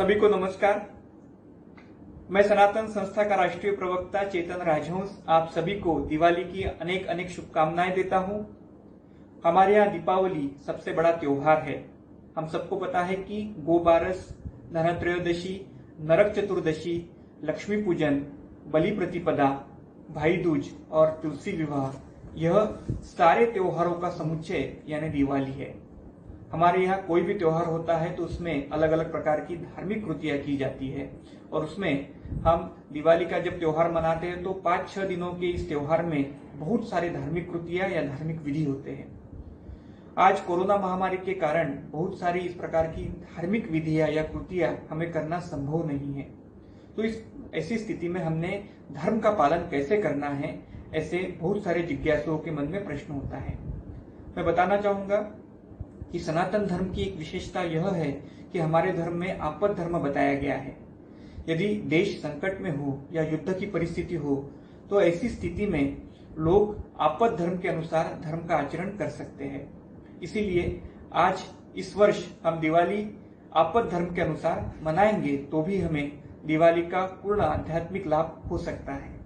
सभी को नमस्कार। मैं सनातन संस्था का राष्ट्रीय प्रवक्ता चेतन राजहंस आप सभी को दिवाली की अनेक अनेक शुभकामनाएं देता हूं। हमारे यहाँ दीपावली सबसे बड़ा त्योहार है। हम सबको पता है कि गोबारस, धनत्रयोदशी, नरक चतुर्दशी, लक्ष्मी पूजन, बलि प्रतिपदा, भाई दूज और तुलसी विवाह, यह सारे त्योहारों का समुच्चय यानी दिवाली है। हमारे यहाँ कोई भी त्योहार होता है तो उसमें अलग अलग प्रकार की धार्मिक कृतियां की जाती है और उसमें हम दिवाली का जब त्योहार मनाते हैं तो 5-6 दिनों के इस त्योहार में बहुत सारे धार्मिक कृतियां या धार्मिक विधि होते हैं। आज कोरोना महामारी के कारण बहुत सारी इस प्रकार की धार्मिक विधियां या कृतियां हमें करना संभव नहीं है। तो इस ऐसी स्थिति में हमने धर्म का पालन कैसे करना है, ऐसे बहुत सारे जिज्ञासुओं के मन में प्रश्न होता है। मैं बताना चाहूंगा कि सनातन धर्म की एक विशेषता यह है कि हमारे धर्म में आपद धर्म बताया गया है। यदि देश संकट में हो या युद्ध की परिस्थिति हो तो ऐसी स्थिति में लोग आपद धर्म के अनुसार धर्म का आचरण कर सकते हैं। इसीलिए आज इस वर्ष हम दिवाली आपद धर्म के अनुसार मनाएंगे तो भी हमें दिवाली का पूर्ण आध्यात्मिक लाभ हो सकता है।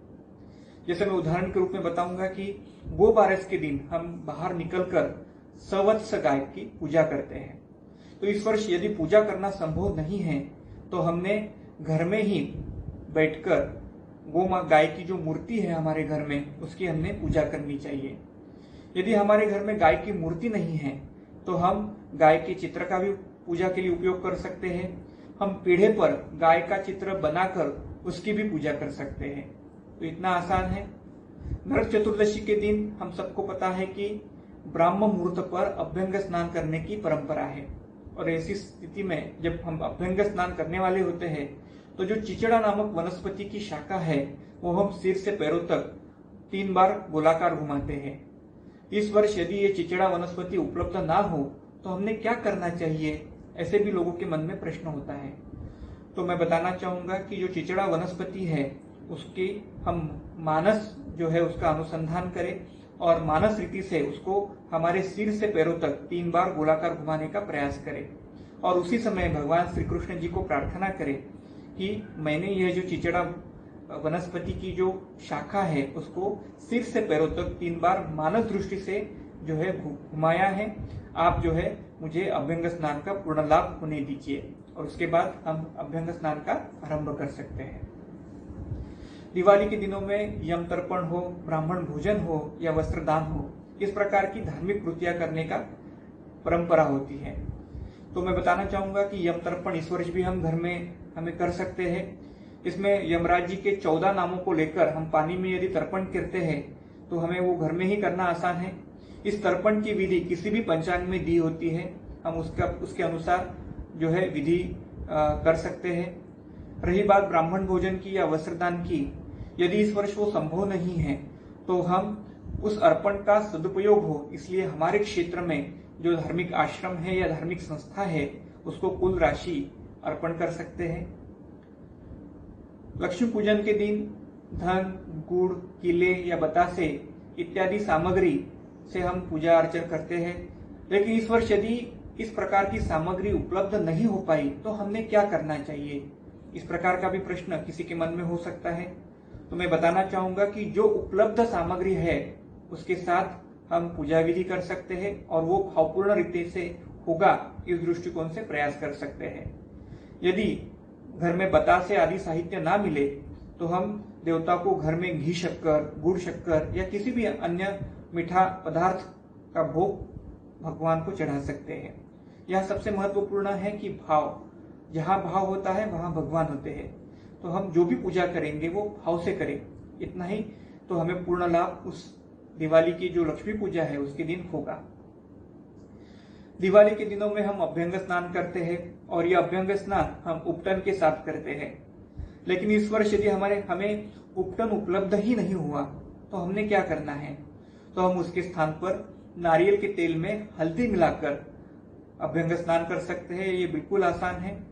जैसे मैं उदाहरण के रूप में बताऊंगा कि गोबारस के दिन हम बाहर निकलकर सवत्स गाय की पूजा करते हैं। तो इस वर्ष यदि पूजा करना संभव नहीं है तो हमने घर में ही बैठकर गाय की जो मूर्ति है हमारे घर में उसकी हमने पूजा करनी चाहिए। यदि हमारे घर में गाय की मूर्ति नहीं है तो हम गाय के चित्र का भी पूजा के लिए उपयोग कर सकते हैं। हम पीढ़े पर गाय का चित्र बनाकर उसकी भी पूजा कर सकते हैं। तो इतना आसान है। नरक चतुर्दशी के दिन हम सबको पता है कि ब्राह्म मुहूर्त पर अभ्यंग स्नान करने की परंपरा है और ऐसी स्थिति में जब हम अभ्यंग स्नान करने वाले होते हैं तो जो चिचड़ा नामक वनस्पति की शाखा है वो हम सिर से पैरों तक 3 बार गोलाकार घुमाते हैं। इस वर्ष यदि ये चिचड़ा वनस्पति उपलब्ध ना हो तो हमने क्या करना चाहिए, ऐसे भी लोगों के मन में प्रश्न होता है। तो मैं बताना चाहूंगा कि जो चिचड़ा वनस्पति है उसकी हम मानस जो है उसका अनुसंधान करें और मानस रीति से उसको हमारे सिर से पैरों तक 3 बार गोलाकार घुमाने का प्रयास करें और उसी समय भगवान श्री कृष्ण जी को प्रार्थना करें कि मैंने यह जो चिचड़ा वनस्पति की जो शाखा है उसको सिर से पैरों तक 3 बार मानस दृष्टि से जो है घुमाया है। आप जो है मुझे अभ्यंग स्नान का पूर्ण लाभ होने दीजिए और उसके बाद हम अभ्यंग स्नान का आरंभ कर सकते हैं। दिवाली के दिनों में यम तर्पण हो, ब्राह्मण भोजन हो या वस्त्रदान हो, इस प्रकार की धार्मिक कृतियां करने का परंपरा होती है। तो मैं बताना चाहूंगा कि यम तर्पण इस वर्ष भी हम घर में हमें कर सकते हैं। इसमें यमराज जी के 14 नामों को लेकर हम पानी में यदि तर्पण करते हैं तो हमें वो घर में ही करना आसान है। इस तर्पण की विधि किसी भी पंचांग में दी होती है, हम उसके अनुसार जो है विधि कर सकते हैं। रही बात ब्राह्मण भोजन की या वस्त्रदान की, यदि इस वर्ष वो संभव नहीं है तो हम उस अर्पण का सदुपयोग हो इसलिए हमारे क्षेत्र में जो धार्मिक आश्रम है या धार्मिक संस्था है उसको कुल राशि अर्पण कर सकते हैं। लक्ष्मी पूजन के दिन धन, गुड़, किले या बतासे इत्यादि सामग्री से हम पूजा अर्चन करते हैं। लेकिन इस वर्ष यदि इस प्रकार की सामग्री उपलब्ध नहीं हो पाई तो हमने क्या करना चाहिए, इस प्रकार का भी प्रश्न किसी के मन में हो सकता है। तो मैं बताना चाहूंगा कि जो उपलब्ध सामग्री है उसके साथ हम पूजा विधि कर सकते हैं और वो भावपूर्ण रीति से होगा इस दृष्टिकोण से प्रयास कर सकते हैं। यदि घर में बतासे आदि साहित्य ना मिले तो हम देवता को घर में घी शक्कर, गुड़ शक्कर या किसी भी अन्य मीठा पदार्थ का भोग भगवान को चढ़ा सकते हैं। यह सबसे महत्वपूर्ण है कि भाव, जहां भाव होता है वहां भगवान होते हैं। तो हम जो भी पूजा करेंगे वो भाव से करें, इतना ही तो हमें पूर्ण लाभ उस दिवाली की जो लक्ष्मी पूजा है उसके दिन होगा। दिवाली के दिनों में हम अभ्यंग स्नान करते हैं और यह अभ्यंग स्नान हम उपटन के साथ करते हैं। लेकिन इस वर्ष यदि हमें उपटन उपलब्ध ही नहीं हुआ तो हमने क्या करना है, तो हम उसके स्थान पर नारियल के तेल में हल्दी मिलाकर अभ्यंग स्नान कर सकते हैं। ये बिल्कुल आसान है।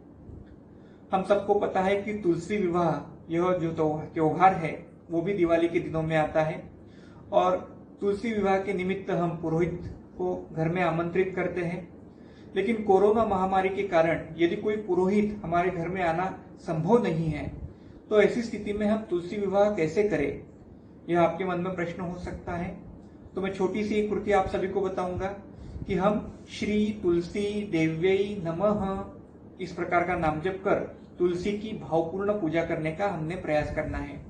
हम सबको पता है कि तुलसी विवाह यह जो त्योहार है वो भी दिवाली के दिनों में आता है और तुलसी विवाह के निमित्त हम पुरोहित को घर में आमंत्रित करते हैं। लेकिन कोरोना महामारी के कारण यदि कोई पुरोहित हमारे घर में आना संभव नहीं है तो ऐसी स्थिति में हम तुलसी विवाह कैसे करें, यह आपके मन में प्रश्न हो सकता है। तो मैं छोटी सी एक कृति आप सभी को बताऊंगा कि हम श्री तुलसी देव्यै नमः इस प्रकार का नाम जप कर तुलसी की भावपूर्ण पूजा करने का हमने प्रयास करना है।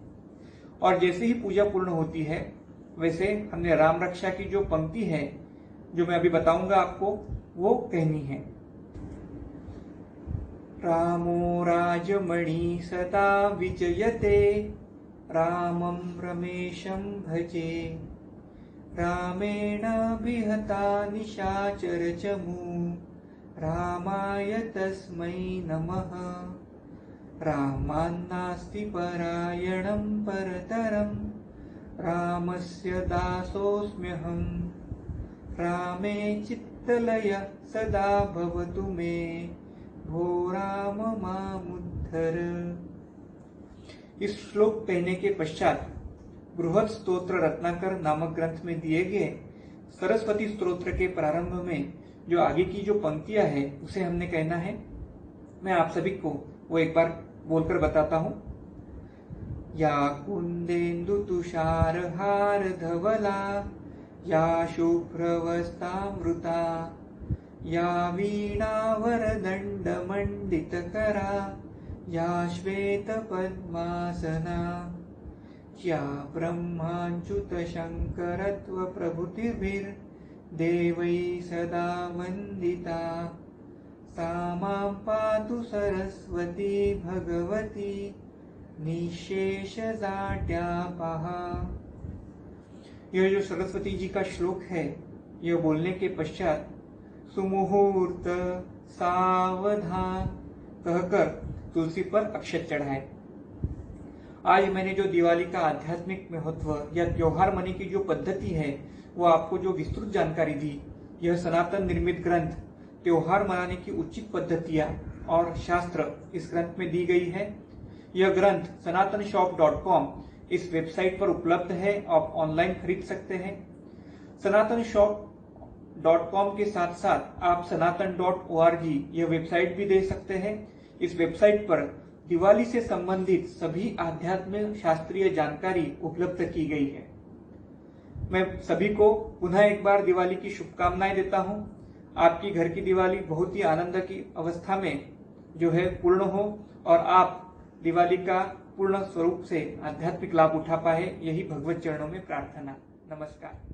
और जैसे ही पूजा पूर्ण होती है वैसे हमने राम रक्षा की जो पंक्ति है जो मैं अभी बताऊंगा आपको वो कहनी है। रामो राजमणि सदा विजयते, रामं रमेशं भजे, रामेण विहता निशाचर चमू, रामाय तस्मै नमः। रामान्नास्ति परायणं परतरं, रामस्य दासोऽस्म्यहम्। रामे चित्तलय सदा भवतु मे, भो राम मामुद्धर। इस श्लोक कहने के पश्चात बृहद स्तोत्र रत्नाकर नामक ग्रंथ में दिए गए सरस्वती स्तोत्र के प्रारंभ में जो आगे की जो पंक्तियां है उसे हमने कहना है। मैं आप सभी को वो एक बार बोलकर बताता हूं। या कुंदेन्दु तुषार हार धवला, या शुभ्रवस्तामृता, या वीणावरदंड मंडितकरा, या श्वेत पद्मासना, या ब्रह्माच्युत शंकरत्व प्रभृतिर्देवै सदा वंदिता, सा मां पातु सरस्वती भगवती निशेष जाड्यापहा। यह जो सरस्वती जी का श्लोक है यह बोलने के पश्चात सुमुहूर्त सावधान कहकर तुलसी पर अक्षत चढ़ाए। आज मैंने जो दिवाली का आध्यात्मिक महत्व या त्योहार मनाने की जो पद्धति है वो आपको जो विस्तृत जानकारी दी, यह सनातन निर्मित ग्रंथ त्योहार मनाने की उचित पद्धतियां और शास्त्र इस ग्रंथ में दी गई है। यह ग्रंथ sanatan-shop.com इस वेबसाइट पर उपलब्ध है, आप ऑनलाइन खरीद सकते हैं। sanatan-shop.com के साथ साथ आप sanatan.org यह वेबसाइट भी दे सकते हैं। इस वेबसाइट पर दिवाली से संबंधित सभी आध्यात्मिक शास्त्रीय जानकारी उपलब्ध की गई है। मैं सभी को पुनः एक बार दिवाली की शुभकामनाएं देता हूं। आपकी घर की दिवाली बहुत ही आनंद की अवस्था में जो है पूर्ण हो और आप दिवाली का पूर्ण स्वरूप से आध्यात्मिक लाभ उठा पाए, यही भगवत चरणों में प्रार्थना। नमस्कार।